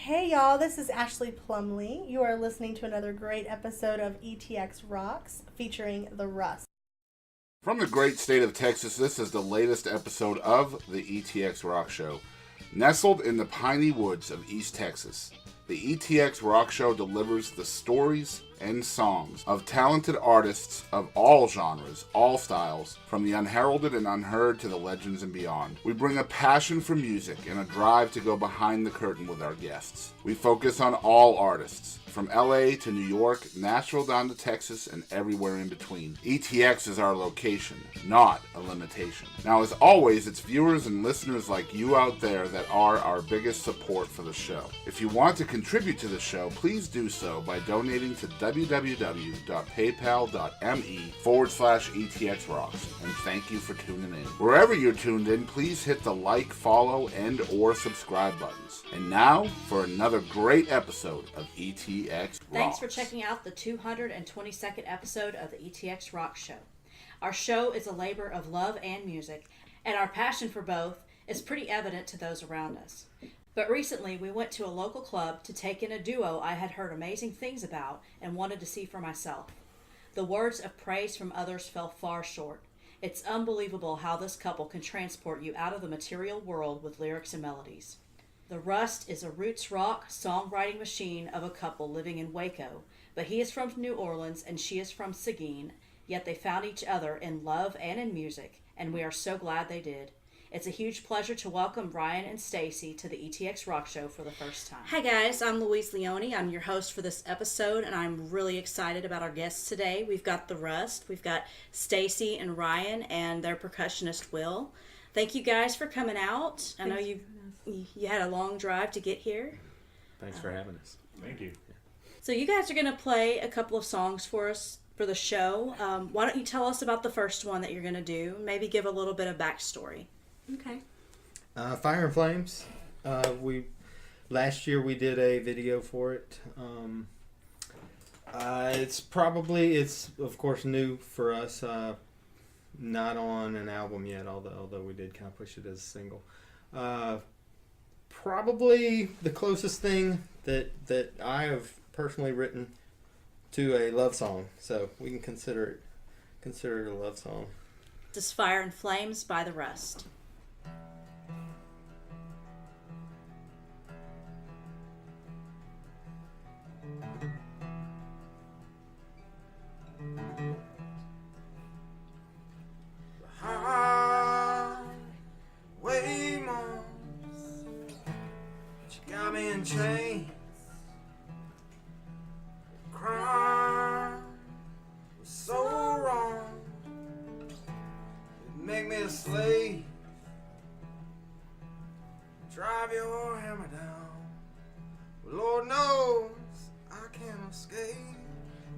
Hey y'all, this is Ashley Plumley. You are listening to another great episode of ETX Rocks featuring The Rust. From the great state of Texas, this is the latest episode of the ETX ROCKS Show. Nestled in the piney woods of East Texas, the ETX ROCKS Show delivers the stories and songs of talented artists of all genres, all styles, from the unheralded and unheard to the legends and beyond. We bring a passion for music and a drive to go behind the curtain with our guests. We focus on all artists, from LA to New York, Nashville down to Texas, and everywhere in between. ETX is our location, not a limitation. Now, as always, it's viewers and listeners like you out there that are our biggest support for the show. If you want to contribute to the show, please do so by donating to www.paypal.me/ETXRocks, and thank you for tuning in. Wherever you're tuned in, please hit the like, follow, and or subscribe buttons. And now, for another great episode of ETX Rocks. Thanks for checking out the 222nd episode of the ETX ROCKS Show. Our show is a labor of love and music, and our passion for both is pretty evident to those around us. But recently, we went to a local club to take in a duo I had heard amazing things about and wanted to see for myself. The words of praise from others fell far short. It's unbelievable how this couple can transport you out of the material world with lyrics and melodies. The Rust is a roots rock songwriting machine of a couple living in Waco, but he is from New Orleans and she is from Seguin, yet they found each other in love and in music, and we are so glad they did. It's a huge pleasure to welcome Ryan and Stacey to the ETX ROCKS Show for the first time. Hi guys, I'm Louise Leone. I'm your host for this episode, and I'm really excited about our guests today. We've got The Rust, we've got Stacey and Ryan, and their percussionist Will. Thank you guys for coming out. I know you had a long drive to get here. Thanks for having us. Thank you. So you guys are going to play a couple of songs for us for the show. Why don't you tell us about the first one that you're going to do? Maybe give a little bit of backstory. Okay. Fire and Flames. Last year we did a video for it. It's of course new for us. Not on an album yet, although we did kind of push it as a single. Probably the closest thing that I have personally written to a love song, so we can consider it a love song. This is Fire and Flames by The Rust. Highway moans, she got me in chains. Crime was so wrong, it make me a slave. Drive your hammer down. Well, Lord knows I can't escape.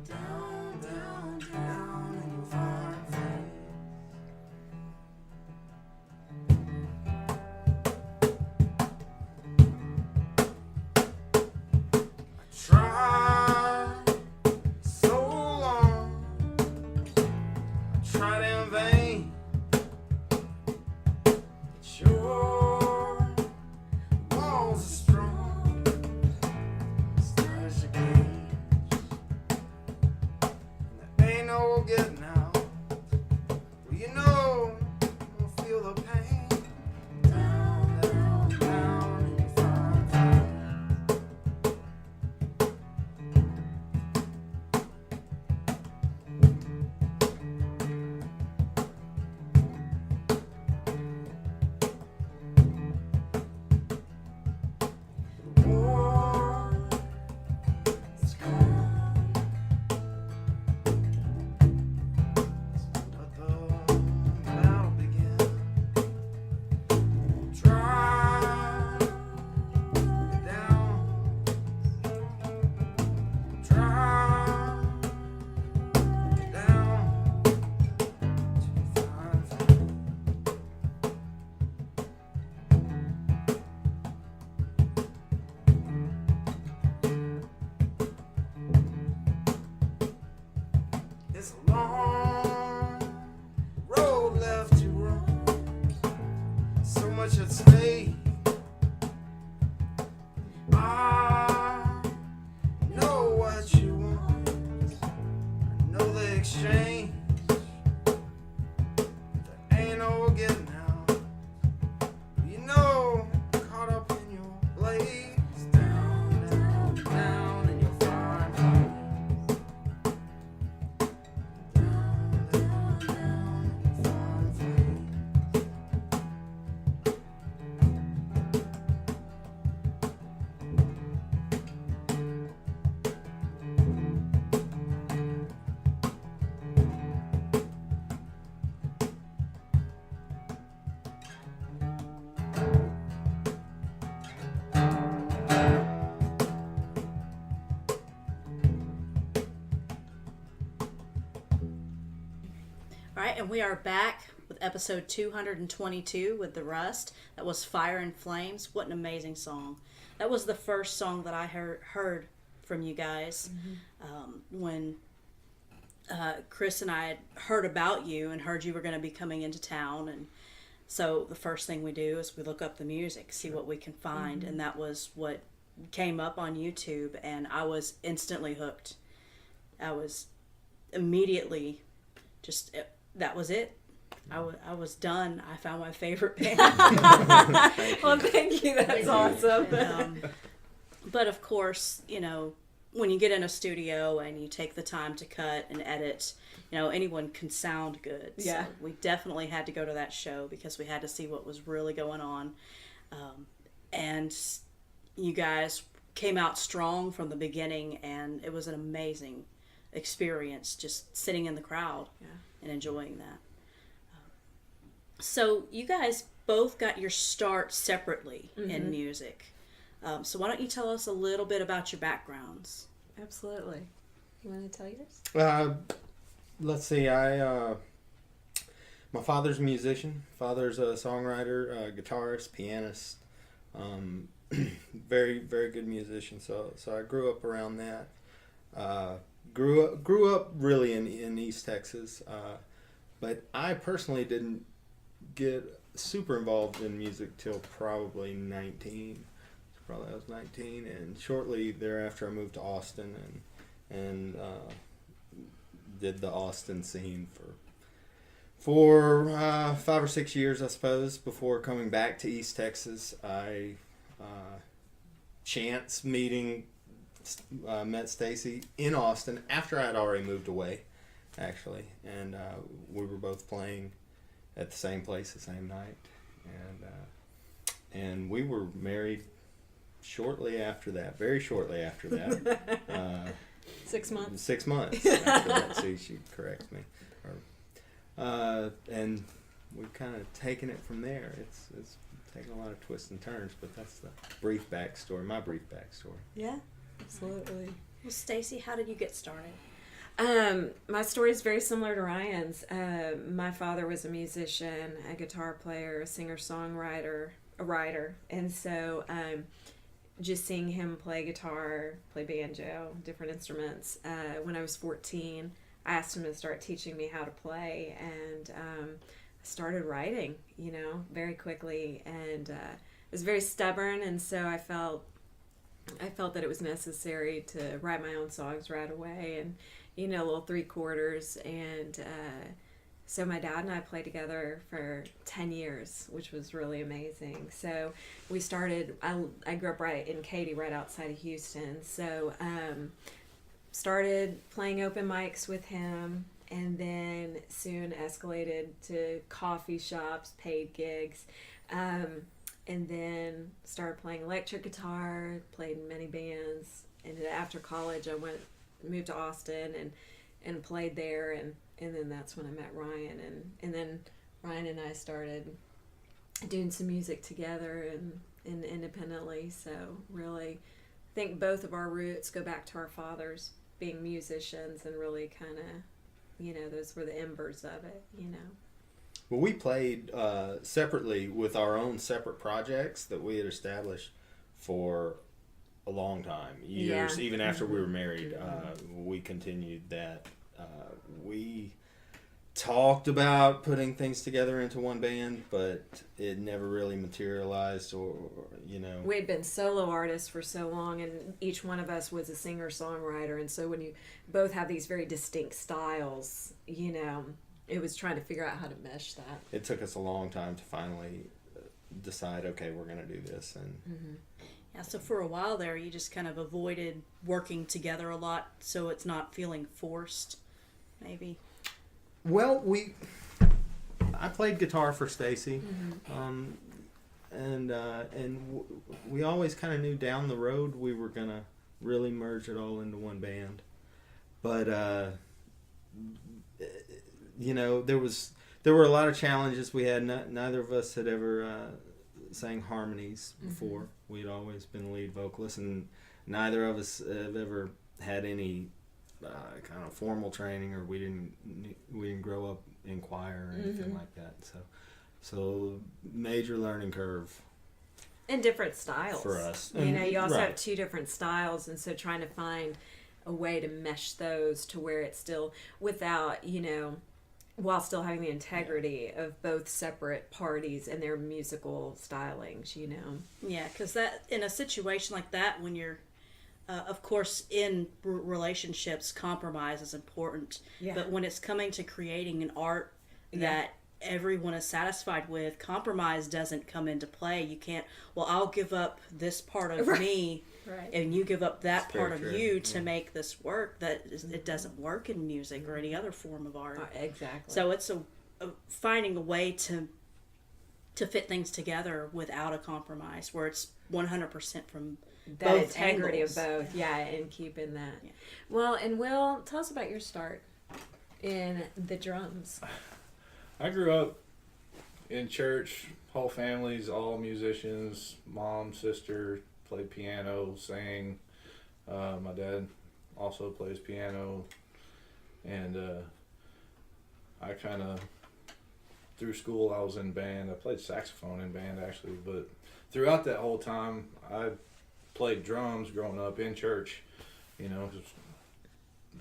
Down, down, down in your fire and flames. Tried so long, I tried in vain. But your walls are strong, as tight as a cage. And there ain't no getting out. Well, you know, I'll feel the pain. Down, down, down in your fire and flames. War is gone. Let the battle begin. Try to get down. Try to get down to the fire and flame. It's a long road left to run, so much at stake. I right, and we are back with episode 222 with The Rust. That was Fire and Flames. What an amazing song. That was the first song that I heard from you guys when Chris and I had heard about you and heard you were going to be coming into town. And so the first thing we do is we look up the music, see what we can find. And that was what came up on YouTube, and I was instantly hooked. I was immediately just, that was it. I was done. I found my favorite band. Well, thank you. That's awesome. But of course, you know, when you get in a studio and you take the time to cut and edit, you know, anyone can sound good. Yeah. So we definitely had to go to that show because we had to see what was really going on. And you guys came out strong from the beginning, and it was an amazing experience just sitting in the crowd and enjoying that. So you guys both got your start separately in music. So why don't you tell us a little bit about your backgrounds? Absolutely. You want to tell yours? Let's see. My father's a musician. Father's a songwriter, guitarist, pianist. Very, very good musician. So I grew up around that. Grew up really in East Texas. But I personally didn't get super involved in music till probably 19. Probably I was 19, and shortly thereafter I moved to Austin and did the Austin scene for 5 or 6 years, I suppose, before coming back to East Texas. I chance meeting met Stacey in Austin after I had already moved away, actually, and we were both playing at the same place the same night, and we were married shortly after that, very shortly after that. 6 months. 6 months after that. See, she corrects me. And we've kind of taken it from there. It's taken a lot of twists and turns, but that's the brief backstory, my brief backstory. Yeah, absolutely. Well, Stacey, how did you get started? My story is very similar to Ryan's. My father was a musician, a guitar player, a singer-songwriter, a writer, and so just seeing him play guitar, play banjo, different instruments. When I was 14, I asked him to start teaching me how to play, and I started writing, you know, very quickly, and I was very stubborn, and so I felt that it was necessary to write my own songs right away, and, you know, little 3/4, and so my dad and I played together for 10 years, which was really amazing. So we started, I grew up right in Katy, right outside of Houston. So started playing open mics with him, and then soon escalated to coffee shops, paid gigs, and then started playing electric guitar, played in many bands. And after college, I moved to Austin and played there, and then that's when I met Ryan, and then Ryan and I started doing some music together and independently. So really, I think both of our roots go back to our fathers being musicians, and really kind of, you know, those were the embers of it, you know. Well, we played separately with our own separate projects that we had established for a long time, years, even after we were married. We continued that. We talked about putting things together into one band, but it never really materialized, or you know. We had been solo artists for so long, and each one of us was a singer-songwriter, and so when you both have these very distinct styles, you know, it was trying to figure out how to mesh that. It took us a long time to finally decide, okay, we're going to do this. And Yeah, so for a while there, you just kind of avoided working together a lot, so it's not feeling forced, maybe. Well, I played guitar for Stacey, and we always kind of knew down the road we were gonna really merge it all into one band. But you know, there were a lot of challenges we had. Neither of us had ever sang harmonies before. We'd always been lead vocalists, and neither of us have ever had any kind of formal training, or we didn't grow up in choir or anything like that. So major learning curve. And different styles. For us. You know, you also Right. have 2 different styles, and so trying to find a way to mesh those to where it's still without, you know, while still having the integrity of both separate parties and their musical stylings, you know. Yeah, because that in a situation like that, when you're, of course, in relationships, compromise is important. Yeah. But when it's coming to creating an art that everyone is satisfied with, compromise doesn't come into play. You can't, well, I'll give up this part of me, Right. and you give up that That's part very of true. you to make this work. It doesn't work in music or any other form of art. Exactly. So it's a finding a way to fit things together without a compromise, where it's 100% from that both integrity angles. of both, and keeping that. Yeah. Well, and Will, tell us about your start in the drums. I grew up in church, whole family's all musicians. Mom, sister played piano, sang. My dad also plays piano, and I kind of, through school, I was in band. I played saxophone in band actually, but throughout that whole time, I played drums growing up in church. You know, 'cause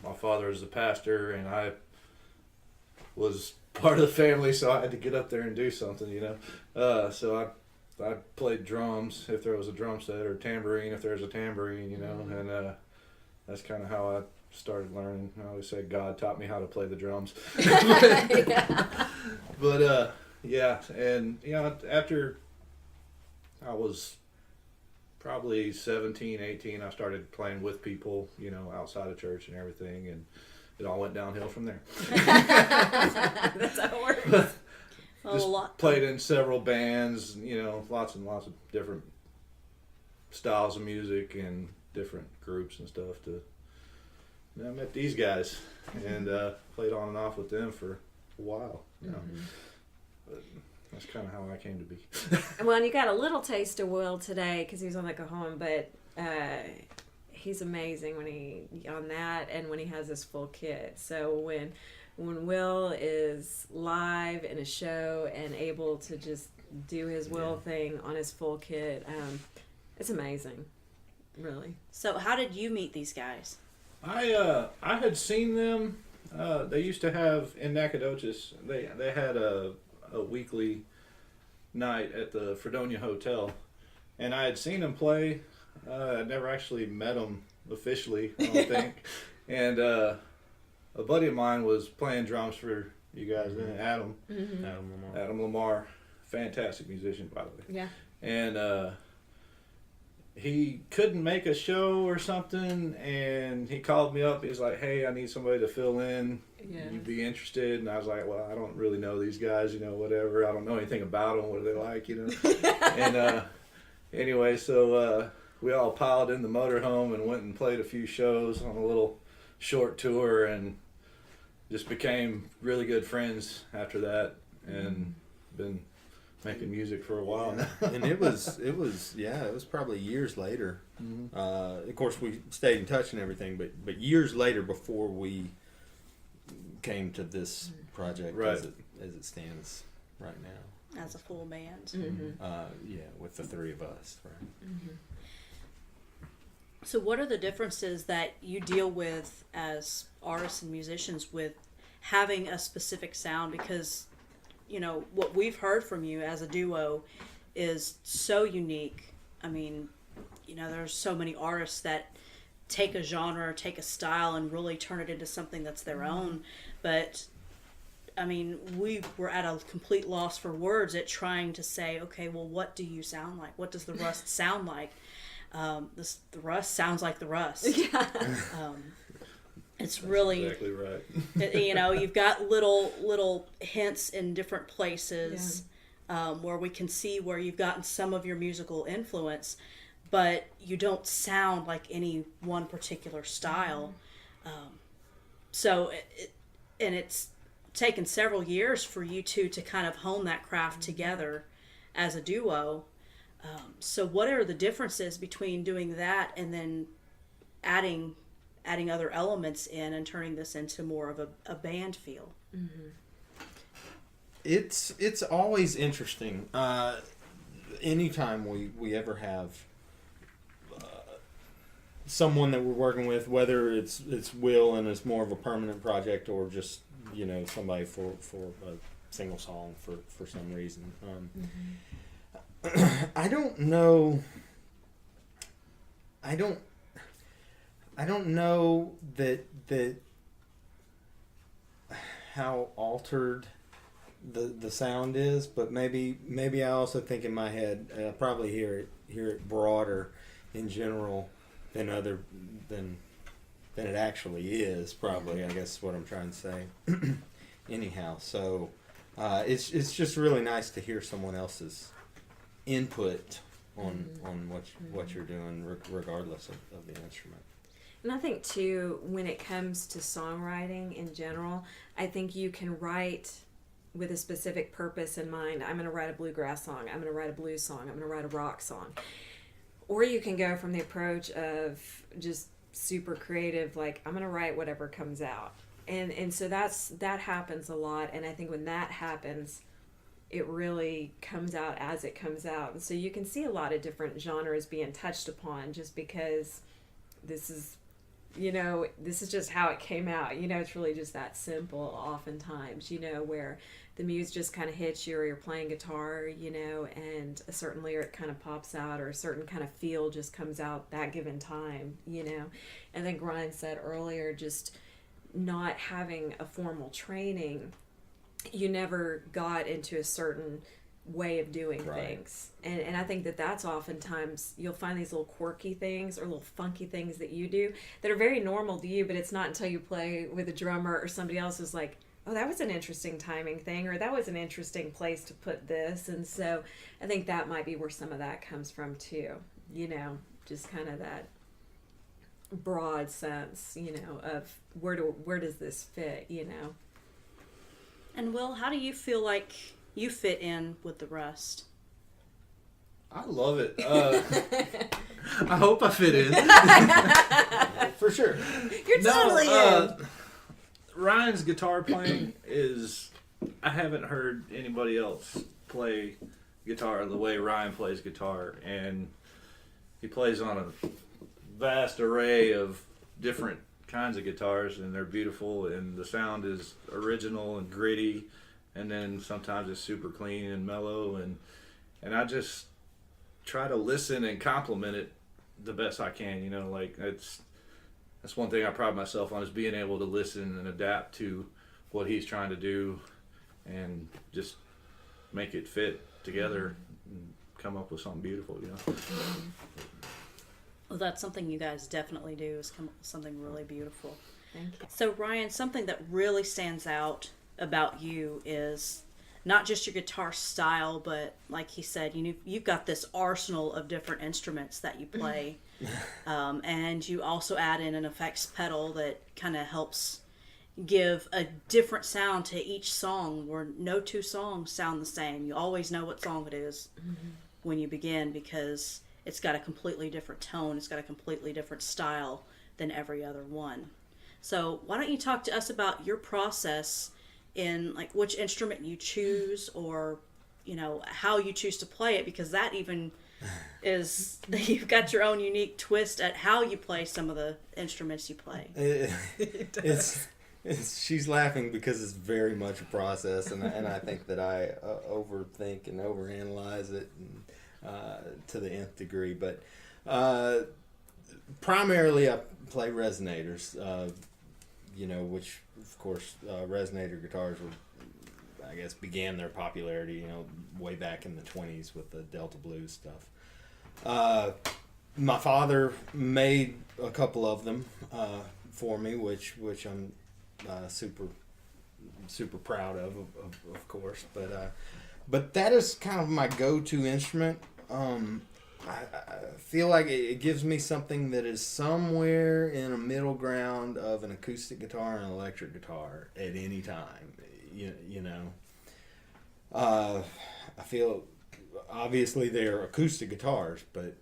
my father was the pastor, and I was part of the family, so I had to get up there and do something, you know. So I played drums if there was a drum set, or tambourine if there was a tambourine, you know, and that's kind of how I started learning. I always say God taught me how to play the drums. But yeah, and you know, after I was probably 17, 18, I started playing with people, you know, outside of church and everything, and it all went downhill from there. That's how it works. Just played in several bands, you know, lots and lots of different styles of music and different groups and stuff. I met these guys and played on and off with them for a while. You know. But that's kind of how I came to be. Well, and you got a little taste of Will today because he was on the Cajon, but he's amazing when he on that and when he has his full kit. So when Will is live in a show and able to just do his Will thing on his full kit, it's amazing, really. So how did you meet these guys? I had seen them. They used to have in Nacogdoches. They had a weekly night at the Fredonia Hotel, and I had seen them play. I'd never actually met them officially, I don't think. And a buddy of mine was playing drums for you guys, Adam. Adam Lamar, fantastic musician, by the way. Yeah. And he couldn't make a show or something, and he called me up. He was like, "Hey, I need somebody to fill in. Yeah. You'd be interested?" And I was like, "Well, I don't really know these guys, you know, whatever. I don't know anything about them. What are they like, you know?" And anyway, so we all piled in the motorhome and went and played a few shows on a little short tour, and just became really good friends after that, and been making music for a while now. And it was probably years later. Of course, we stayed in touch and everything, but years later before we came to this project Right. as it stands right now. As a full band. With the three of us, right? So what are the differences that you deal with as artists and musicians with having a specific sound? Because, you know, what we've heard from you as a duo is so unique. I mean, you know, there's so many artists that take a genre, take a style, and really turn it into something that's their own. But, I mean, we were at a complete loss for words at trying to say, okay, well, what do you sound like? What does the Rust sound like? The Rust sounds like the Rust. Yeah. It's really, Exactly right. you know, you've got little hints in different places where we can see where you've gotten some of your musical influence, but you don't sound like any one particular style. So it's taken several years for you two to kind of hone that craft together as a duo. So what are the differences between doing that and then adding adding other elements in and turning this into more of a band feel? It's always interesting. Anytime we ever have someone that we're working with, whether it's Will and it's more of a permanent project, or just somebody for a single song for some reason. I don't know. I don't know that how altered the sound is, but maybe I also think in my head I probably hear it broader in general than it actually is. Probably, I guess is what I'm trying to say. Anyhow, so it's just really nice to hear someone else's input on what you're doing, regardless of the instrument. And I think too, when it comes to songwriting in general, I think you can write with a specific purpose in mind. I'm going to write a bluegrass song. I'm going to write a blues song. I'm going to write a rock song. Or you can go from the approach of just super creative, like I'm going to write whatever comes out. And so that happens a lot. And I think when that happens, it really comes out as it comes out. And so you can see a lot of different genres being touched upon just because this is just how it came out. It's really just that simple oftentimes, where the muse just kind of hits you, or you're playing guitar, and a certain lyric kind of pops out, or a certain kind of feel just comes out that given time, And then Ryan said earlier, just not having a formal training, you never got into a certain way of doing things. And I think that's oftentimes you'll find these little quirky things or little funky things that you do that are very normal to you, but it's not until you play with a drummer or somebody else who's like, oh, that was an interesting timing thing, or that was an interesting place to put this. And so I think that might be where some of that comes from too, just kind of that broad sense, of where does this fit, And Will, how do you feel like you fit in with the rest? I love it. I hope I fit in. For sure. You're totally in. Ryan's guitar playing is, I haven't heard anybody else play guitar the way Ryan plays guitar, and he plays on a vast array of different kinds of guitars, and they're beautiful, and the sound is original and gritty, and then sometimes it's super clean and mellow, and I just try to listen and compliment it the best I can. That's one thing I pride myself on, is being able to listen and adapt to what he's trying to do and just make it fit together and come up with something beautiful, Well, that's something you guys definitely do, is come up with something really beautiful. Thank you. So Ryan, something that really stands out about you is not just your guitar style, but like he said, you've got this arsenal of different instruments that you play. And you also add in an effects pedal that kind of helps give a different sound to each song, where no two songs sound the same. You always know what song it is when you begin, because it's got a completely different tone. It's got a completely different style than every other one. So why don't you talk to us about your process in like which instrument you choose, or how you choose to play it, because that even is, you've got your own unique twist at how you play some of the instruments you play. She's laughing because it's very much a process, and I think that I overthink and overanalyze it to the nth degree. But primarily I play resonators, which of course resonator guitars were, I guess, began their popularity, way back in the 20s with the Delta Blues stuff. My father made a couple of them for me, which I'm super proud of course. But that is kind of my go-to instrument. I feel like it gives me something that is somewhere in a middle ground of an acoustic guitar and an electric guitar at any time. I feel obviously they're acoustic guitars, but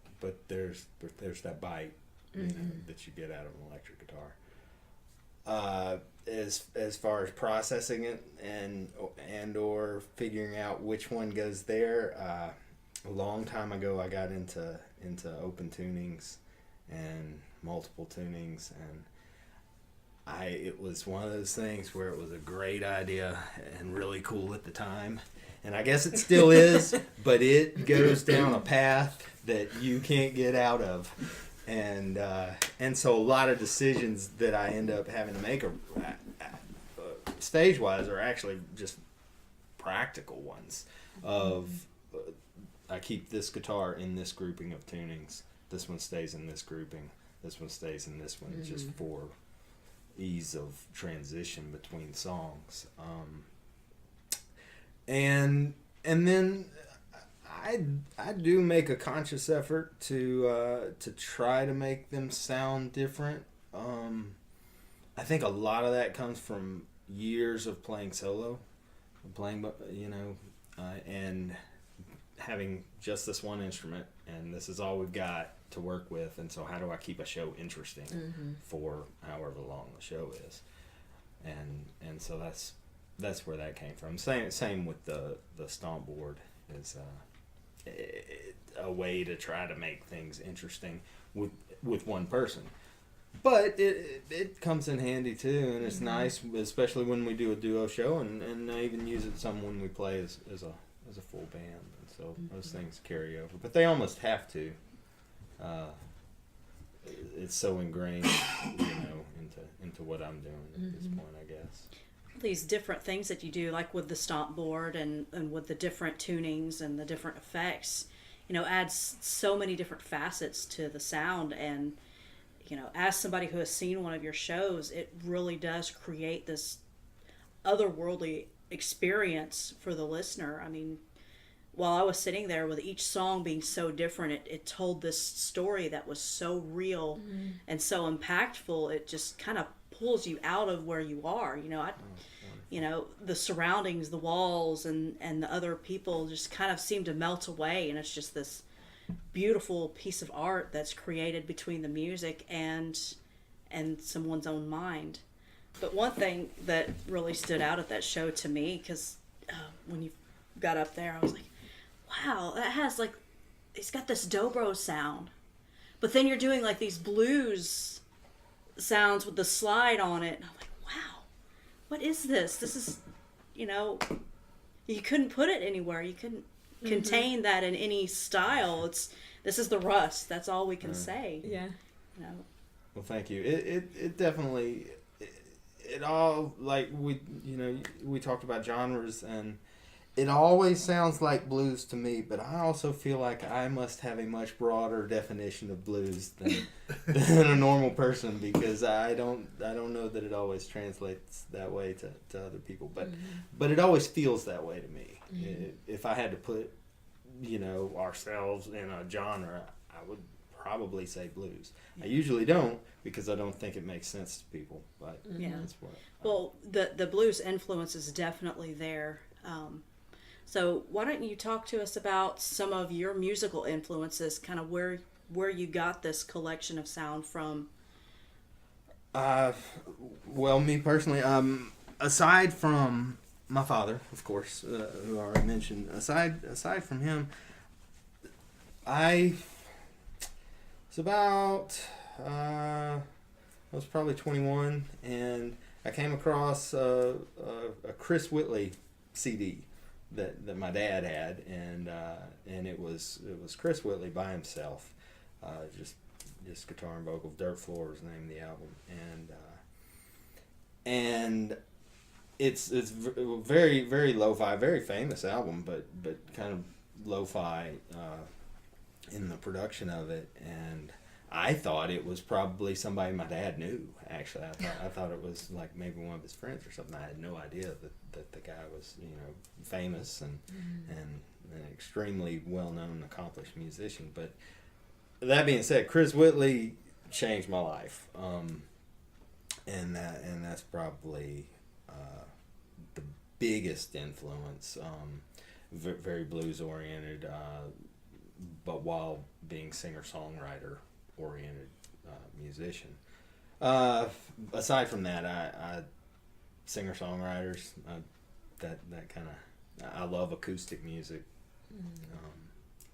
there's that bite you know, that you get out of an electric guitar. As far as processing it and or figuring out which one goes there, a long time ago I got into open tunings and multiple tunings, and it was one of those things where it was a great idea and really cool at the time, and I guess it still is, but it goes down a path that you can't get out of. And so a lot of decisions that I end up having to make stage-wise are actually just practical ones of I keep this guitar in this grouping of tunings, this one stays in this grouping, this one stays in this one, just for ease of transition between songs. And then I do make a conscious effort to try to make them sound different. I think a lot of that comes from years of playing solo, and having just this one instrument, and this is all we've got to work with. And so, how do I keep a show interesting for however long the show is? And so that's where that came from. Same with the stomp board is. A way to try to make things interesting with one person, but it comes in handy too, and it's nice, especially when we do a duo show, and I even use it some when we play as a full band, and so those things carry over, but they almost have to. It's so ingrained, into what I'm doing at this point, I guess. These different things that you do, like with the stomp board and with the different tunings and the different effects, adds so many different facets to the sound. And, as somebody who has seen one of your shows, it really does create this otherworldly experience for the listener. I mean, while I was sitting there with each song being so different, it told this story that was so real and so impactful. It just kind of pulls you out of where you are. The surroundings, the walls, and the other people just kind of seem to melt away, and it's just this beautiful piece of art that's created between the music and someone's own mind. But one thing that really stood out at that show to me, because when you got up there, I was like, wow, that has it's got this dobro sound, but then you're doing these blues sounds with the slide on it, and I'm like, wow, what is this? This is, you couldn't put it anywhere. You couldn't contain that in any style. This is the Rust. That's all we can say. Yeah. Well, thank you. It definitely, it all, we talked about genres, and it always sounds like blues to me, but I also feel like I must have a much broader definition of blues than a normal person, because I don't know that it always translates that way to other people, but it always feels that way to me. If I had to put, ourselves in a genre, I would probably say blues. I usually don't, because I don't think it makes sense to people, but that's what. Well, the blues influence is definitely there. So why don't you talk to us about some of your musical influences, kind of where you got this collection of sound from? Well, me personally, aside from my father, of course, who I already mentioned, aside from him, I was probably 21, and I came across a Chris Whitley CD that my dad had, and it was Chris Whitley by himself, just guitar and vocals. Dirt Floor is the name of the album, and it's very, very lo-fi, very famous album, but kind of lo-fi in the production of it. And I thought it was probably somebody my dad knew. Actually, I thought it was maybe one of his friends or something. I had no idea that the guy was famous and an extremely well-known, accomplished musician. But that being said, Chris Whitley changed my life, and that's probably the biggest influence. Very blues oriented, but while being singer-songwriter oriented musician. Aside from that, I singer-songwriters, that kind of, I love acoustic music.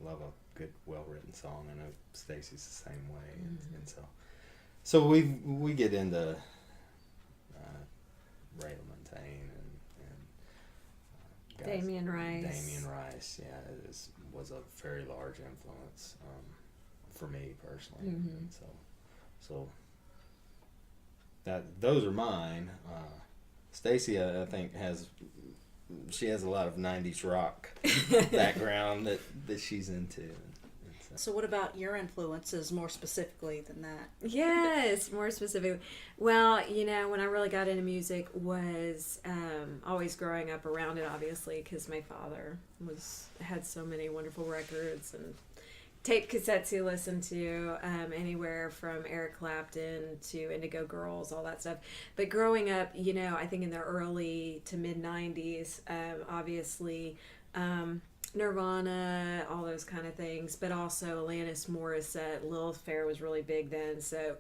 Love a good, well-written song. I know Stacey's the same way, and so we get into Ray LaMontagne and Damien Rice. Damien Rice, yeah, was a very large influence for me personally. And so those are mine. Stacey, I think, has a lot of 90s rock background that she's into. So what about your influences more specifically than that? Yes, more specifically. Well, when I really got into music was always growing up around it, obviously, because my father had so many wonderful records and tape cassettes he listened to, anywhere from Eric Clapton to Indigo Girls, all that stuff. But growing up, I think in the early to mid 90s, obviously, Nirvana, all those kind of things, but also Alanis Morissette, Lilith Fair was really big then, so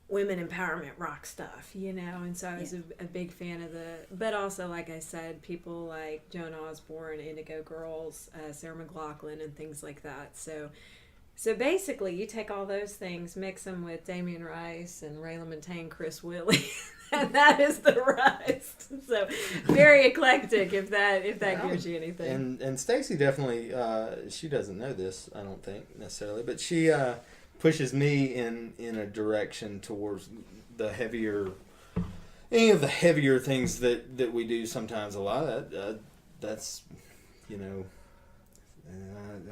women empowerment rock stuff, and so I was a big fan of but also, like I said, people like Joan Osborne, Indigo Girls, Sarah McLachlan, and things like that. So basically, you take all those things, mix them with Damien Rice and Ray LaMontagne, Chris Whitley, and that is the rest. So very eclectic, if that gives you anything. And Stacey definitely, she doesn't know this, I don't think necessarily, but she pushes me in a direction towards any of the heavier things that we do sometimes. A lot of that, that's, I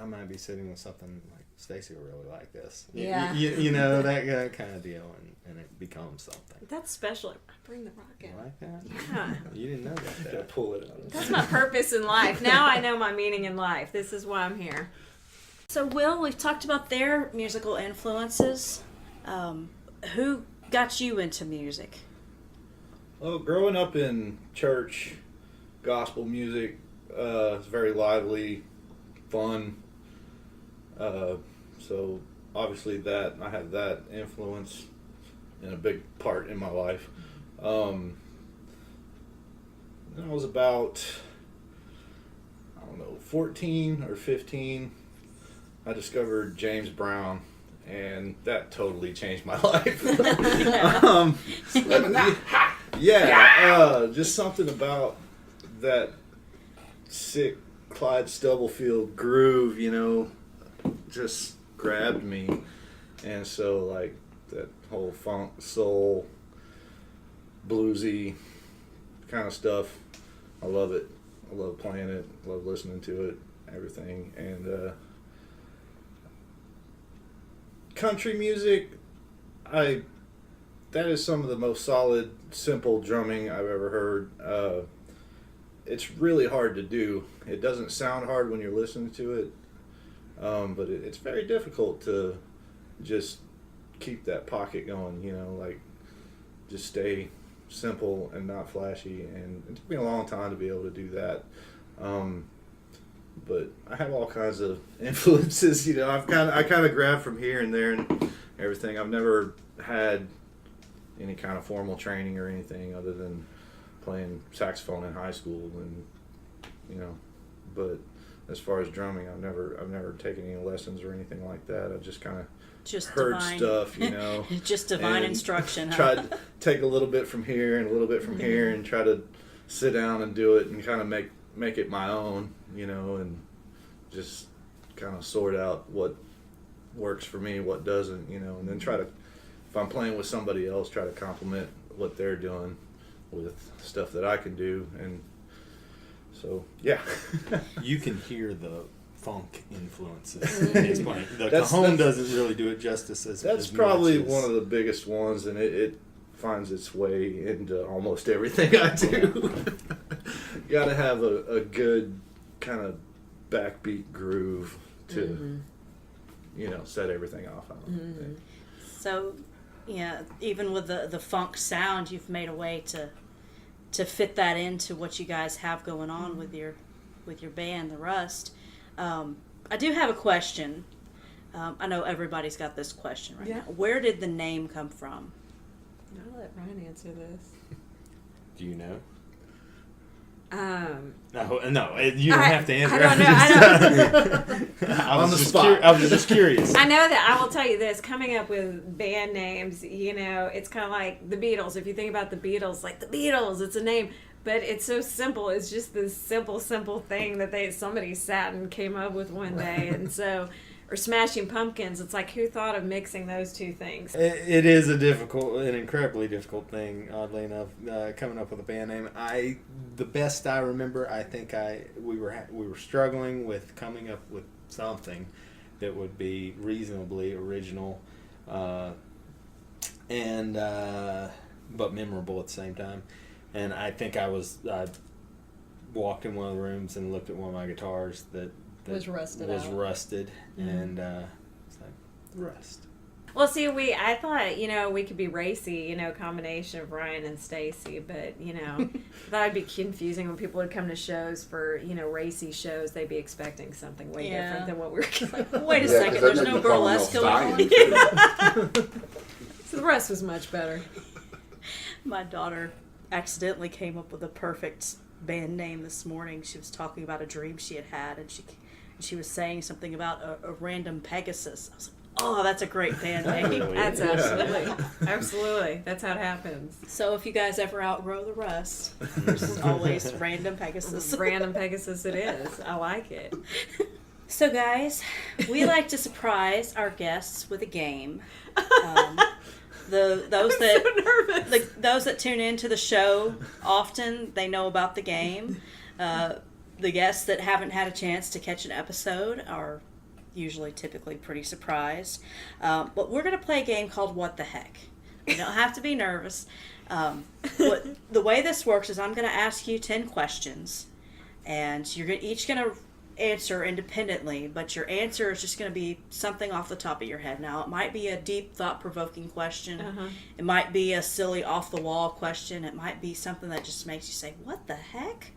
might be sitting with something like Stacey will really like this. Yeah. That kind of deal, and it becomes something. That's special. Bring the rock You out. like that? Yeah. You didn't know about Gotta that. pull it out. That's my purpose in life. Now I know my meaning in life. This is why I'm here. So Will, we've talked about their musical influences. Who got you into music? Well, growing up in church, gospel music, it's very lively, fun. So obviously I had that influence in a big part in my life. Then I was about, 14 or 15. I discovered James Brown, and that totally changed my life. Just something about that sick Clyde Stubblefield groove, just grabbed me. And so, like, that whole funk, soul, bluesy kind of stuff, I love it. I love playing it, love listening to it, everything. And country music, that is some of the most solid, simple drumming I've ever heard. It's really hard to do. It doesn't sound hard when you're listening to it, but it's very difficult to just keep that pocket going, just stay simple and not flashy. And it took me a long time to be able to do that. But I have all kinds of influences, I kind of grab from here and there and everything. I've never had any kind of formal training or anything other than playing saxophone in high school, and but as far as drumming, I've never taken any lessons or anything like that. I just kind of heard divine stuff, just divine instruction. Tried to take a little bit from here and a little bit from here, and try to sit down and do it and kind of make it my own, and just kind of sort out what works for me, what doesn't, and then try to, if I'm playing with somebody else, try to complement what they're doing with stuff that I can do. And so, yeah. You can hear the funk influences in his playing. The cajon doesn't really do it justice that's probably one of the biggest ones, and it finds its way into almost everything I do. Got to have a good kind of backbeat groove to, set everything off. I think. So, even with the funk sound, you've made a way to fit that into what you guys have going on with your band, the Rust. I do have a question. I know everybody's got this question right Yeah. now. Where did the name come from? I'll let Ryan answer this. Do you know? No, you don't have to answer. I don't know. On the spot. I was just curious. I know that I will tell you this, coming up with band names, it's kind of like the Beatles. If you think about the Beatles, like the Beatles, it's a name, but it's so simple. It's just this simple thing that somebody sat and came up with one day. And so, or Smashing Pumpkins, it's like, who thought of mixing those two things? It is an incredibly difficult thing, oddly enough, coming up with a band name. The best I remember, I think we were struggling with coming up with something that would be reasonably original, but memorable at the same time. And I think I walked in one of the rooms and looked at one of my guitars that Was rusted and it's like Rust. Well, see, I thought, we could be racy, combination of Ryan and Stacey, but, that would be confusing when people would come to shows for, racy shows. They'd be expecting something way different than what we were like, Wait a second, there's no burlesque going on. So the rest was much better. My daughter accidentally came up with a perfect band name this morning. She was talking about a dream she had, and she was saying something about a random Pegasus. I was like, oh, that's a great band name. That's absolutely. That's how it happens. So if you guys ever outgrow the Rust, there's always random Pegasus. Random Pegasus it is. I like it. So guys, we like to surprise our guests with a game. Those that tune into the show often, they know about the game. The guests that haven't had a chance to catch an episode are typically pretty surprised. But we're going to play a game called What the Heck. You don't have to be nervous. The way this works is I'm going to ask you 10 questions, and you're each going to answer independently, but your answer is just going to be something off the top of your head. Now, it might be a deep, thought-provoking question. Uh-huh. It might be a silly, off-the-wall question. It might be something that just makes you say, what the heck?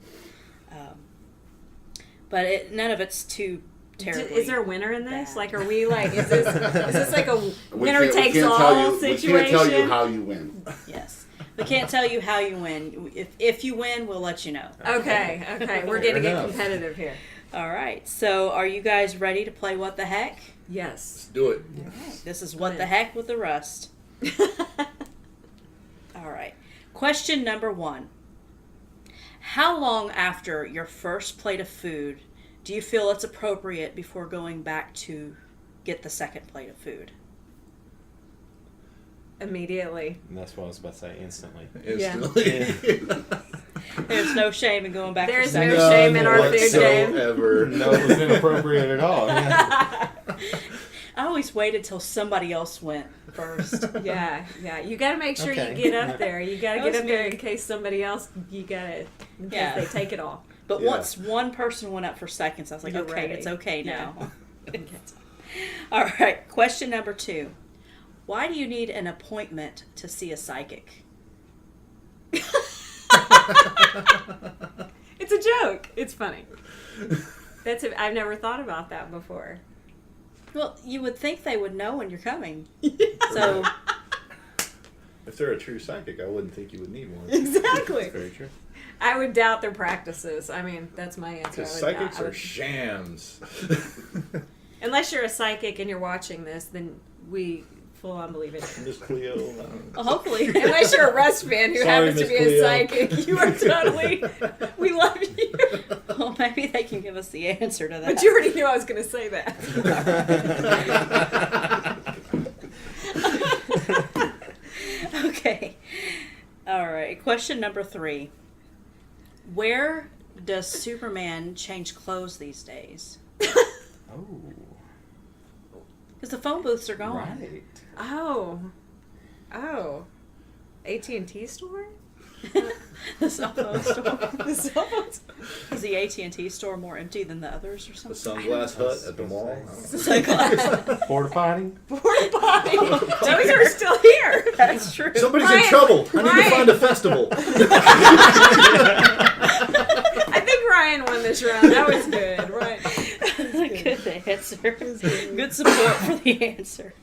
But none of it's too terribly Is there a winner in this? bad. Like, are we like, is this like a winner-takes-all situation? We can't tell you how you win. Yes. We can't tell you how you win. If you win, we'll let you know. Okay. We're going to get competitive here. All right. So are you guys ready to play What the Heck? Yes. Let's do it. All right. This is What the Heck with the Rust. All right. Question number 1. How long after your first plate of food do you feel it's appropriate before going back to get the second plate of food? Immediately. And that's what I was about to say, instantly. There's no shame in going back There's for second. no shame in our food game. No, it was inappropriate at all. Yeah. I always waited till somebody else went first. Yeah. You got to make sure Okay. you get up there. You got to That get was up there me. in case somebody else, in case they take it all. But Yeah. once one person went up for seconds, I was like, You're okay, ready. it's okay Yeah. now. All right, question number 2. Why do you need an appointment to see a psychic? It's a joke. It's funny. I've never thought about that before. Well, you would think they would know when you're coming. So, If they're a true psychic, I wouldn't think you would need one. Exactly. Very true. I would doubt their practices. I mean, that's my answer. Because I would psychics doubt- are shams. Unless you're a psychic and you're watching this, then we full on believe it. Miss Cleo. well, hopefully. Unless you're a Rust fan who Sorry, happens to Miss be a Cleo. psychic, you are totally. We love you. Well, maybe they can give us the answer to that. But you already knew I was going to say that. Okay. All right. Question number 3. Where does Superman change clothes these days? Oh, Because the phone booths are gone. right. Oh. AT&T store? The cell phone store. The cell phones? Is the AT&T store more empty than the others or The something? Sunglass Hut at the mall. Porta potty? Porta potty. Those are still here. That's true. Somebody's Ryan, in trouble. I need Ryan. to find a festival. I think Ryan won this round. That was good. Right. Good answer. Good good support for the answer.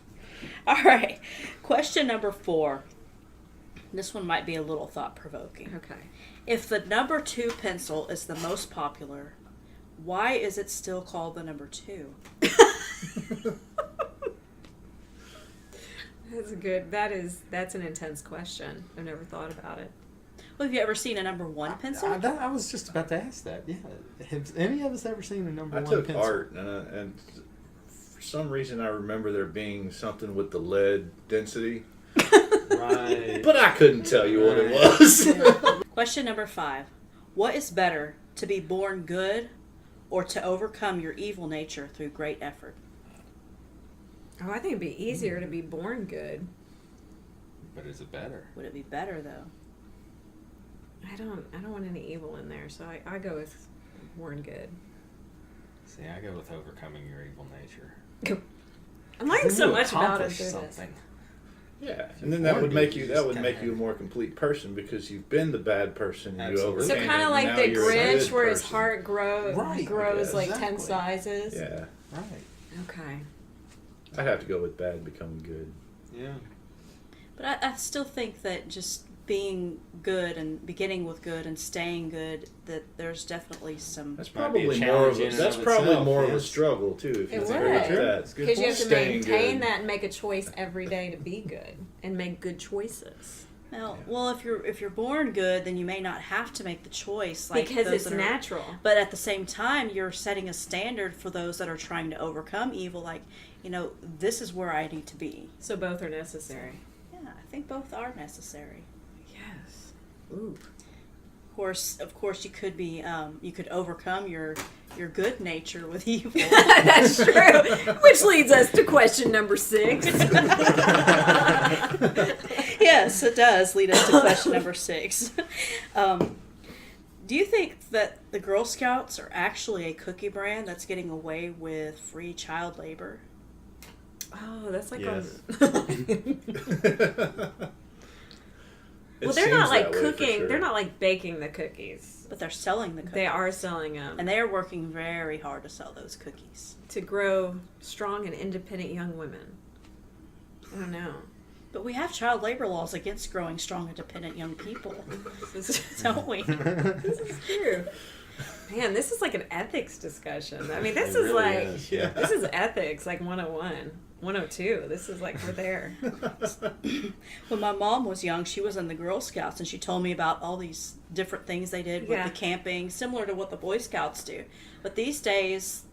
All right. Question number 4. This one might be a little thought-provoking. Okay. If the number 2 pencil is the most popular, why is it still called the number 2? That's an intense question. I've never thought about it. Well, have you ever seen a number 1 pencil? I was just about to ask that. Yeah. Have any of us ever seen a number I 1 took pencil? art, and for some reason I remember there being something with the lead density, Right. but I couldn't tell you what it was. Question number 5. What is better, to be born good or to overcome your evil nature through great effort? Oh, I think it'd be easier to be born good. But is it better? Would it be better, though? I don't want any evil in there, so I go with born good. See, I go with overcoming your evil nature. I'm learning so You much about it accomplish through this. something. Yeah, and then that would make you a more complete person because you've been the bad person and you Absolutely. So overcame kind it, of and like now the you're a Grinch, good where his person. heart grows Right, like 10 exactly. sizes. Yeah, Right. Okay. I'd have to go with bad becoming good. Yeah. But I still think that just being good and beginning with good and staying good, that there's definitely some... That's Might be a probably challenge in and that's of probably itself, more of a yes. struggle too. If you It think would. about True. that. That's good. Because you have to Staying maintain good. that and make a choice every day to be good and make good choices. Well, if you're born good, then you may not have to make the choice. Like Because those it's that are- natural. But at the same time, you're setting a standard for those that are trying to overcome evil. Like, this is where I need to be. So both are necessary. Yeah, I think both are necessary. Yes. Ooh. Of course, you could be, you could overcome your good nature with evil. That's true. Which leads us to question number 6. Yes, it does lead us to question number 6. Do you think that the Girl Scouts are actually a cookie brand that's getting away with free child labor? Oh, that's like Yes. Well, they're not like cooking. They're not like baking the cookies. But they're selling the cookies. They are selling them And they are working very hard to sell those cookies. to grow strong and independent young women. I don't know. But we have child labor laws against growing strong, independent young people, don't we? This is true. Man, this is like an ethics discussion. I mean, this It is really like is, yeah. this is ethics like 101, 102. This is like we're there. When my mom was young, she was in the Girl Scouts, and she told me about all these different things they did with Yeah. the camping, similar to what the Boy Scouts do. But these days,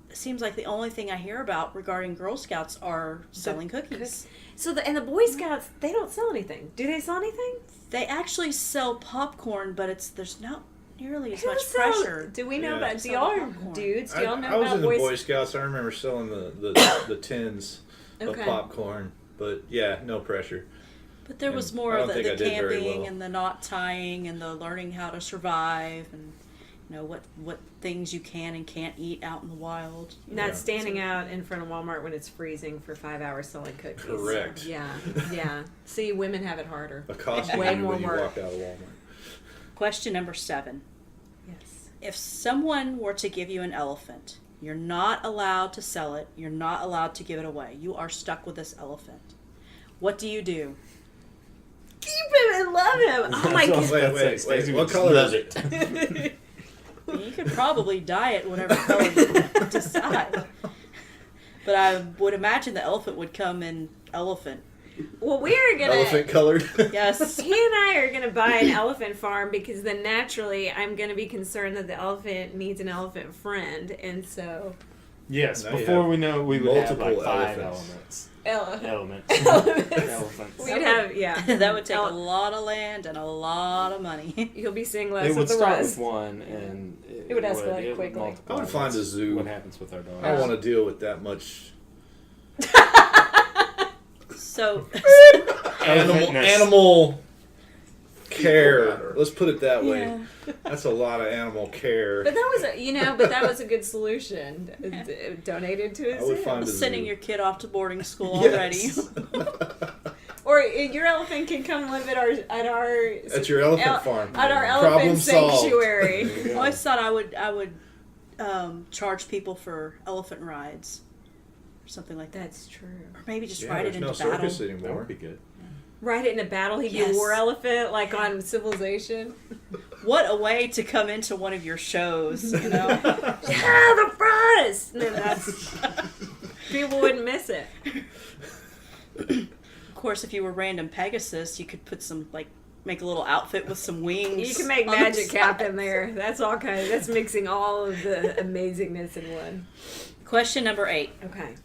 it seems like the only thing I hear about regarding Girl Scouts are selling cookies. So the Boy Scouts, they don't sell anything. Do they sell anything? They actually sell popcorn, but there's not nearly as Who much sells- pressure. Do we know Yeah. about? Do Sell y'all popcorn. dudes? Do y'all know I was about in the Boy Boy Scouts. I remember selling the tins Okay. of popcorn, but yeah, no pressure. But there was And more I of don't the think I did very camping well. and the knot tying and the learning how to survive and what things you can and can't eat out in the wild. Not Yeah. standing out in front of Walmart when it's freezing for 5 hours selling cookies. Correct. Yeah, yeah. See, women have it harder. Accosting Way you more when you work. walk out of Walmart. Question number 7. Yes. If someone were to give you an elephant, you're not allowed to sell it, you're not allowed to give it away. You are stuck with this elephant. What do you do? Keep him and love him. Oh my That's god. what Wait, Stacey what would color love is it? You could probably dye it whatever color you decide. But I would imagine the elephant would come in elephant. Well, we're gonna. Elephant colored. Yes. He and I are gonna buy an elephant farm because then naturally I'm gonna be concerned that the elephant needs an elephant friend, and so. Yes, Now you before have we know, we would have like multiple 5 elephants. elements. Elephants. We'd have, yeah. That would take a Ele- lot of land and a lot of money. You'll be seeing less It of would the start rest. with one, and It would escalate quickly. multiply. I would find a That's zoo. What happens with our dogs? I don't want to deal with that much So, animal care. Let's put it that way. yeah. That's a lot of animal care. But that was a good solution. Donated to a I would zoo. find a Sending zoo. your kid off to boarding school already. Yes. Or your elephant can come live at our At your elephant farm. at our Problem elephant solved. sanctuary. There you I go. always thought I would charge people for elephant rides. or something like that. That's true. Or maybe just Yeah, ride it there's into no battle. circus That anymore. would be good. Ride it in a battle. He'd be Yes. a war elephant, like on Civilization. What a way to come into one of your shows, you know? Yeah, the prize. No, that's people wouldn't miss it. Of course, if you were random Pegasus, you could put some, like, make a little outfit with some wings. You can make on the magic cap side. in there. That's all kind. That's mixing all of the amazingness in one. Question number 8. Okay.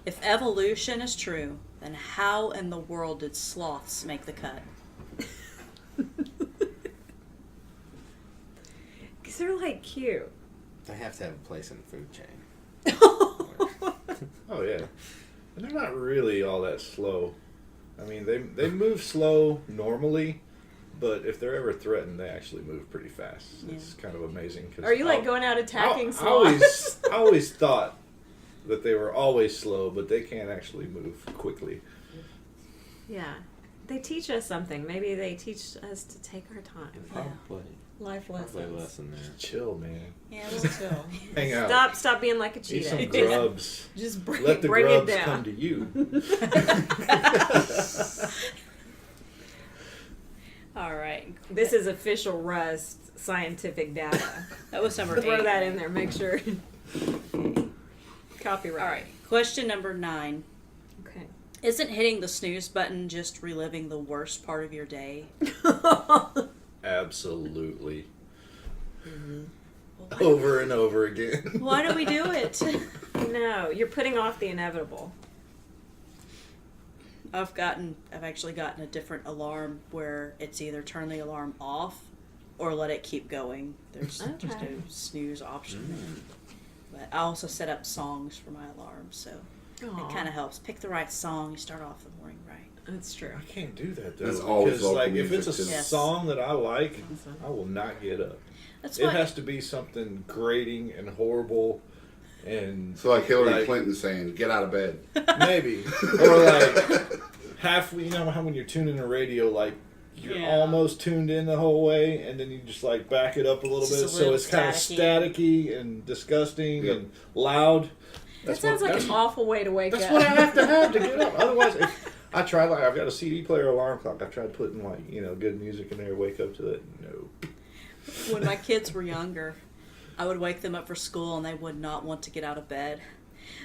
If evolution is true, then how in the world did sloths make the cut? Because they're like cute. They have to have a place in the food chain. Oh yeah, and they're not really all that slow. I mean, they move slow normally, but if they're ever threatened, they actually move pretty fast. It's kind of amazing. 'Cause Are you like I- going out attacking I sloths? always thought that they were always slow, but they can actually move quickly. Yeah. They teach us something. Maybe they teach us to take our time. Probably. Life Probably a lessons. lesson there. Chill, man. Yeah, a little chill. Hang out. Stop being like a Eat cheetah. some grubs. Just bring, Let the bring it grubs down. come to you. All right. This is official Rust scientific data. That was number 8. Throw that in there. Make sure. Copyright. All right. Question number 9. Okay. Isn't hitting the snooze button just reliving the worst part of your day? Absolutely. Well, Over and over again. why do we do it? No, you're putting off the inevitable. I've actually gotten a different alarm where it's either turn the alarm off or let it keep going. There's no snooze option. But I also set up songs for my alarm, so it kind of helps. Pick the right song. You start off the morning right. That's true. I can't do that though. That's always because like local if it's a music, too. Yes. song that I like, I will not get up. That's It why. has to be something grating and horrible, and So like Hillary Like- Clinton saying, "Get out of bed." maybe or like half. You know how when you're tuning the radio, like you're Yeah. almost tuned in the whole way, and then you just like back it up a little It's just bit, a so little it's kind of staticky and disgusting Yep. and loud. That sounds like an awful way to wake That's up. what I have to have to get up. Otherwise, if I try like I've got a CD player alarm clock. I've tried putting like good music in there, wake up to it. No. When my kids were younger, I would wake them up for school and they would not want to get out of bed.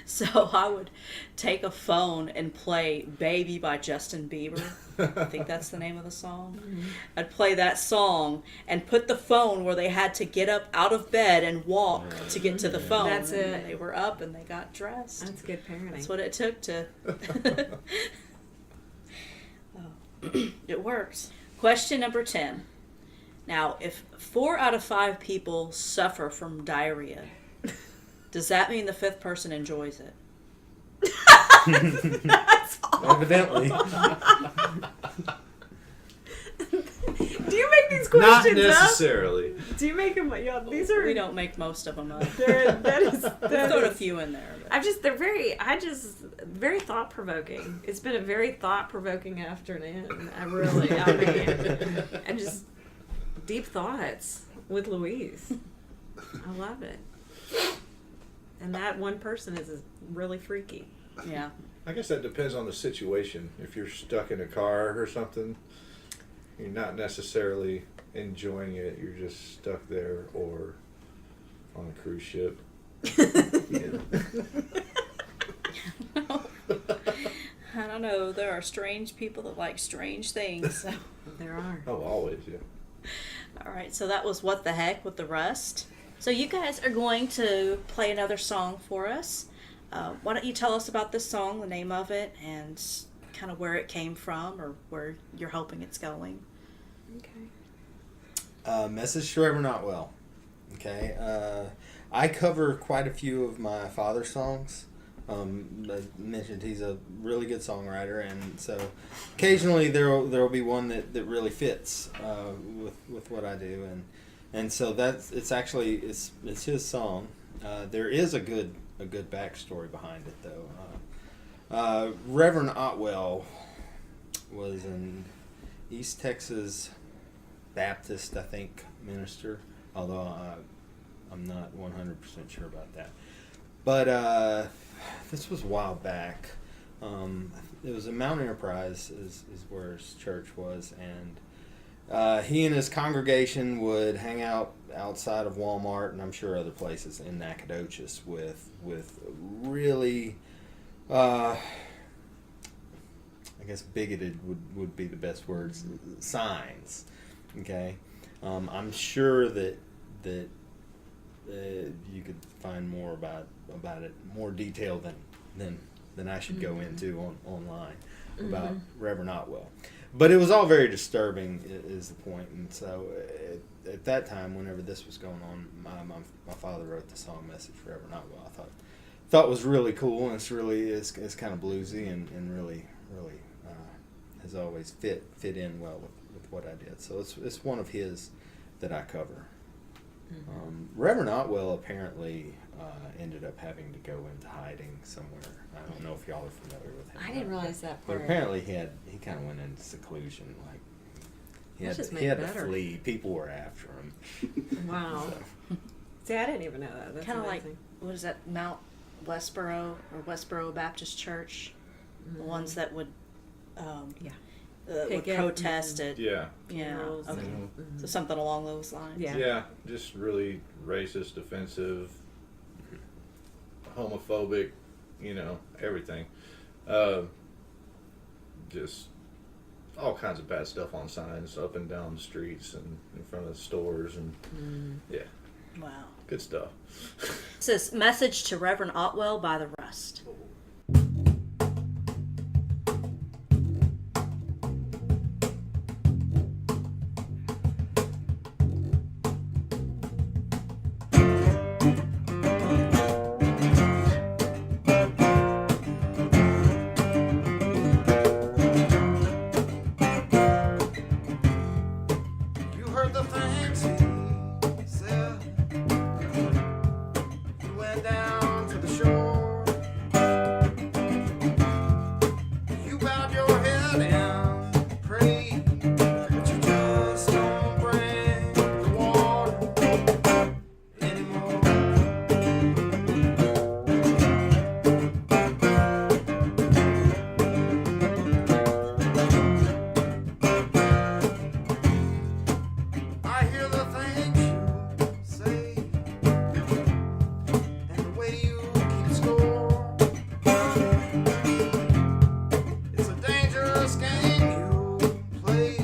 So I would take a phone and play Baby by Justin Bieber. I think that's the name of the song. I'd play that song and put the phone where they had to get up out of bed and walk to get to the phone. That's And it. They were up and they got dressed. That's good parenting. That's what it took to. It works. Question number 10. Now, if 4 out of 5 people suffer from diarrhea, does that mean the 5th person enjoys it? Evidently. Do you make these Not questions necessarily. up? Do you make them? Yeah, these are. We don't make most of them up. That is. We've That thrown a is few in there. But. they're very thought provoking. It's been a very thought provoking afternoon. I mean, and just deep thoughts with Louise. I love it. And that one person is really freaky. Yeah. I guess that depends on the situation. If you're stuck in a car or something, you're not necessarily enjoying it. You're just stuck there, or on a cruise ship. I don't know. There are strange people that like strange things. So. There are. Oh, always, yeah. All right, so that was What the Heck with the Rust. So you guys are going to play another song for us. Why don't you tell us about this song, the name of it, and kind of where it came from or where you're hoping it's going? Okay. Message to Reverend Otwell. Okay. I cover quite a few of my father's songs. I mentioned he's a really good songwriter, and so occasionally there'll be one that really fits with what I do, and so it's his song. There is a good backstory behind it though. Reverend Otwell was an East Texas Baptist, I think, minister, although I'm not 100% sure about that. But this was a while back. It was a Mount Enterprise is where his church was, and he and his congregation would hang out outside of Walmart, and I'm sure other places in Nacogdoches with really, I guess bigoted would be the best words, signs. Okay, I'm sure that you could find more about it, more detail than I should go into online about Reverend Otwell. But it was all very disturbing, is the point. And so at that time, whenever this was going on, my father wrote the song "Message for Reverend Otwell." I thought it was really cool, and it's kind of bluesy and really has always fit in well with what I did. So it's one of his that I cover. Reverend Otwell apparently ended up having to go into hiding somewhere. I don't know if y'all are familiar with him. I didn't realize that But part. apparently he kind of went into seclusion. Like he That had, just made he had it to better. flee. People were after him. Wow. So, See, I didn't even know that. That's Kind of like, amazing. what is that, Mount Westboro or Westboro Baptist Church? The ones that would, Yeah. would Picket. protest it. Yeah. Yeah. Funerals Okay. and- So something along those lines. Yeah. Yeah, just really racist, offensive, homophobic, everything. Just all kinds of bad stuff on signs up and down the streets and in front of stores and yeah, Wow. good stuff. It says, "Message to Reverend Otwell" by the Rust. You heard the things he said. He went down to the shore. You bowed your head and prayed, but you just don't bring the water anymore. I hear the things you say and the way you keep score. It's a dangerous game you play.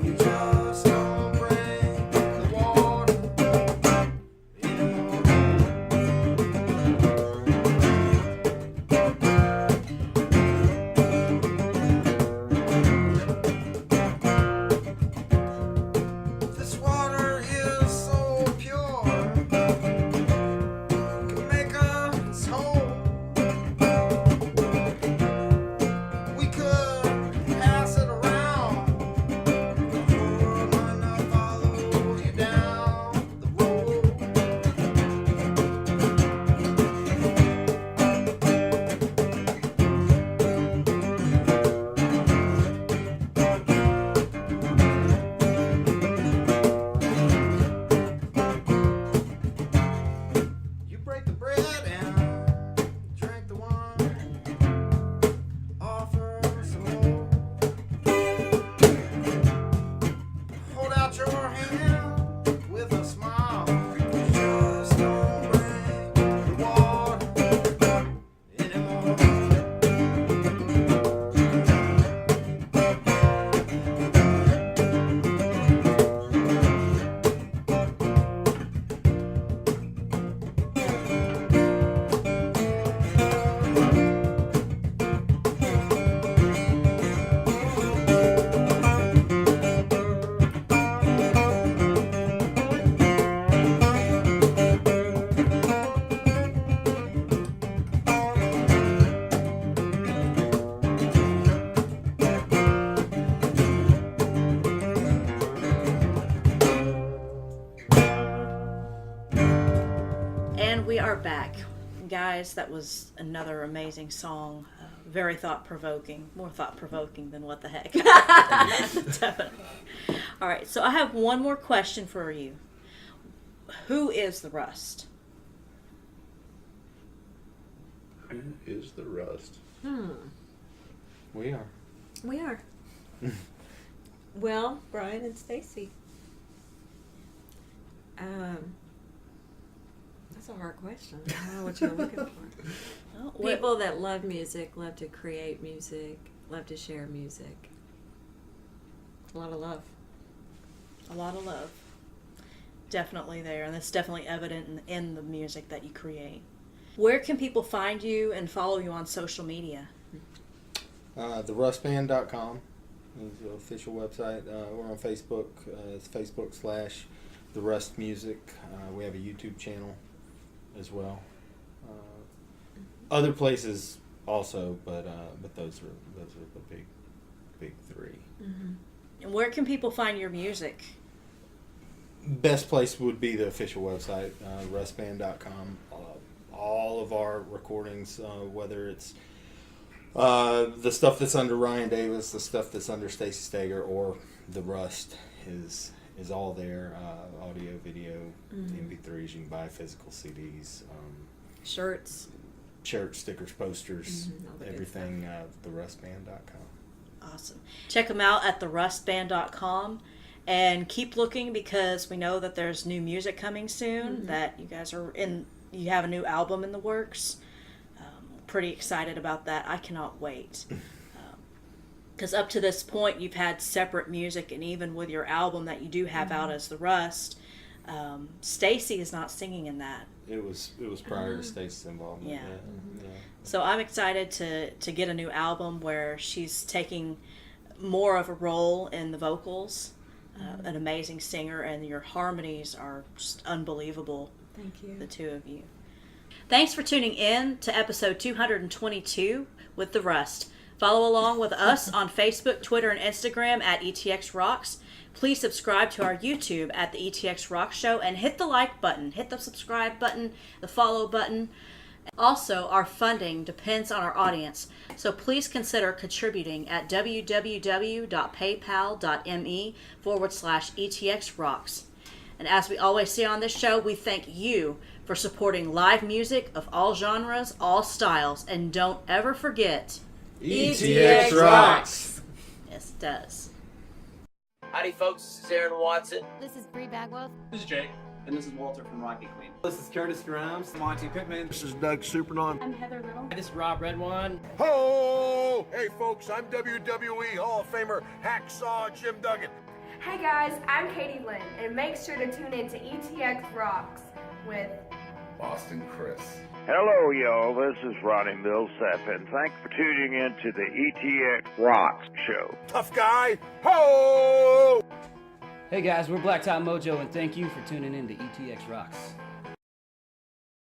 You just don't bring the water anymore. This water is so pure, can make us whole. We could pass it around, the world might not follow you down the road. You break the bread and drink the wine. Offer some more. Hold out your hand with a smile. Just don't bring the water anymore. And we are back. Guys, that was another amazing song. Very thought-provoking. More thought-provoking than what the heck. Definitely. All right, so I have one more question for you. Who is the Rust? Who is the Rust? We are. We are. Well, Brian and Stacey. That's a hard question. I don't know what you're looking for. People that love music, love to create music, love to share music. A lot of love. A lot of love. Definitely there, and that's definitely evident in the music that you create. Where can people find you and follow you on social media? TheRustBand.com is the official website. We're on Facebook. It's Facebook/The Rust Music. We have a YouTube channel as well. Other places also, but those are the big three. Mm-hmm. And where can people find your music? Best place would be the official website, rustband.com. All of our recordings, whether it's the stuff that's under Ryan Davis, the stuff that's under Stacey Stegall, or the Rust is all there. Audio, video, MP3s. You can buy physical CDs, Shirts, stickers, posters, everything. TheRustBand.com. Awesome. Check them out at therustband.com. And keep looking, because we know that there's new music coming soon, that you guys are you have a new album in the works. Pretty excited about that. I cannot wait. Because up to this point, you've had separate music, and even with your album that you do have out as The Rust, Stacey is not singing in that. It was prior to Stacey's involvement. Yeah. Yeah. So I'm excited to get a new album where she's taking more of a role in the vocals. An amazing singer, and your harmonies are just unbelievable. Thank you. The two of you. Thanks for tuning in to episode 222 with The Rust. Follow along with us on Facebook, Twitter, and Instagram at ETX Rocks. Please subscribe to our YouTube at the ETX ROCKS Show, and hit the like button, hit the subscribe button, the follow button. Also, our funding depends on our audience, so please consider contributing at www.paypal.me/ETXRocks. And as we always say on this show, we thank you for supporting live music of all genres, all styles, and don't ever forget, ETX Rocks! Yes, it does. Howdy folks, this is Aaron Watson. This is Bree Bagwell. This is Jake. And this is Walter from Rocky Queen. This is Curtis Grimes. Monty Pittman. This is Doug Supernon. I'm Heather Little. This is Rob Redwan. Ho! Hey folks, I'm WWE Hall of Famer Hacksaw Jim Duggan. Hey guys, I'm Katie Lynn, and make sure to tune in to ETX Rocks with Boston Chris. Hello, y'all. This is Ronnie Millsap, and thanks for tuning in to the ETX ROCKS Show. Tough guy. Ho! Hey guys, we're Blacktop Mojo, and thank you for tuning in to ETX Rocks.